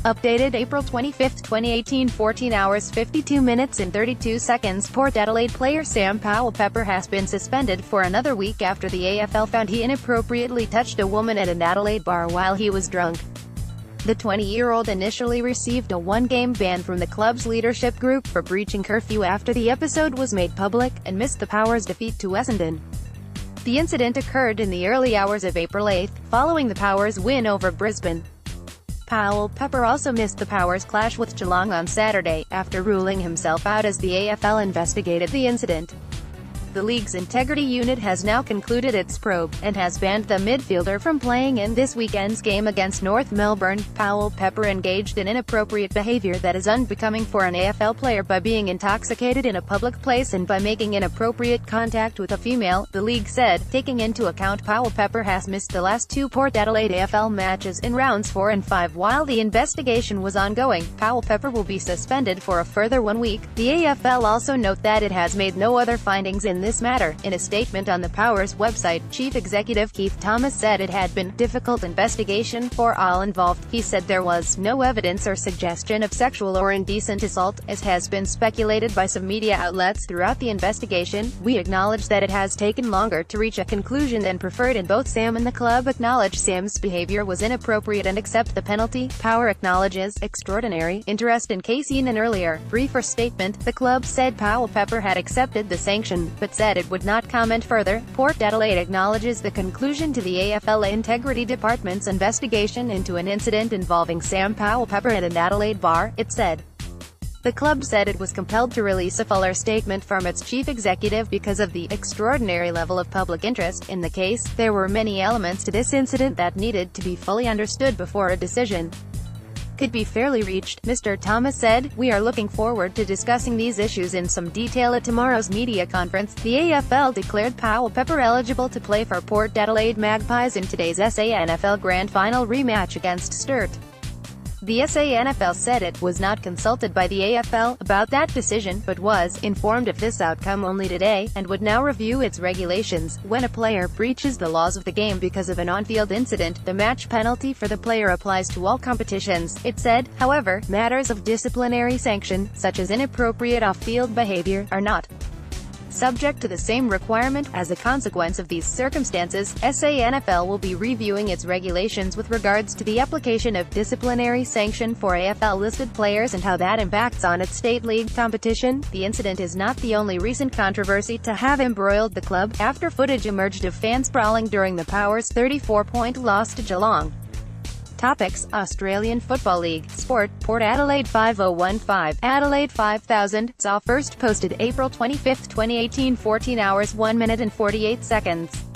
Updated April 25, 2018, 14 hours 52 minutes and 32 seconds. Port Adelaide player Sam Powell-Pepper has been suspended for another week after the AFL found he inappropriately touched a woman at an Adelaide bar while he was drunk. The 20-year-old initially received a one-game ban from the club's leadership group for breaching curfew after the episode was made public, and missed the Power's defeat to Essendon. The incident occurred in the early hours of April 8, following the Power's win over Brisbane. Powell-Pepper also missed the Power's clash with Geelong on Saturday, after ruling himself out as the AFL investigated the incident. The league's integrity unit has now concluded its probe, and has banned the midfielder from playing in this weekend's game against North Melbourne. Powell-Pepper engaged in inappropriate behaviour that is unbecoming for an AFL player by being intoxicated in a public place and by making inappropriate contact with a female, the league said. Taking into account Powell-Pepper has missed the last two Port Adelaide AFL matches in rounds 4 and 5 while the investigation was ongoing. Powell-Pepper will be suspended for a further 1 week. The AFL also note that it has made no other findings in this matter. In a statement on the Power's website, Chief Executive Keith Thomas said it had been a difficult investigation for all involved. He said there was no evidence or suggestion of sexual or indecent assault, as has been speculated by some media outlets throughout the investigation. We acknowledge that it has taken longer to reach a conclusion than preferred, and both Sam and the club acknowledge Sam's behavior was inappropriate and accept the penalty. Power acknowledges extraordinary interest in case. In an earlier, briefer statement, the club said Powell-Pepper had accepted the sanction, but said it would not comment further. Port Adelaide acknowledges the conclusion to the AFL Integrity Department's investigation into an incident involving Sam Powell-Pepper at an Adelaide bar, it said. The club said it was compelled to release a fuller statement from its chief executive because of the extraordinary level of public interest in the case. There were many elements to this incident that needed to be fully understood before a decision could be fairly reached, Mr. Thomas said. We are looking forward to discussing these issues in some detail at tomorrow's media conference. The AFL declared Powell-Pepper eligible to play for Port Adelaide Magpies in today's SANFL Grand Final rematch against Sturt. The SANFL said it was not consulted by the AFL about that decision, but was informed of this outcome only today, and would now review its regulations. When a player breaches the laws of the game because of an on-field incident, the match penalty for the player applies to all competitions, it said. However, matters of disciplinary sanction, such as inappropriate off-field behavior, are not subject to the same requirement. As a consequence of these circumstances, SANFL will be reviewing its regulations with regards to the application of disciplinary sanction for AFL-listed players and how that impacts on its state league competition. The incident is not the only recent controversy to have embroiled the club, after footage emerged of fans brawling during the Power's 34-point loss to Geelong. Topics: Australian Football League, Sport, Port Adelaide 5015, Adelaide 5000, saw first posted April 25, 2018, 14 hours 1 minute and 48 seconds.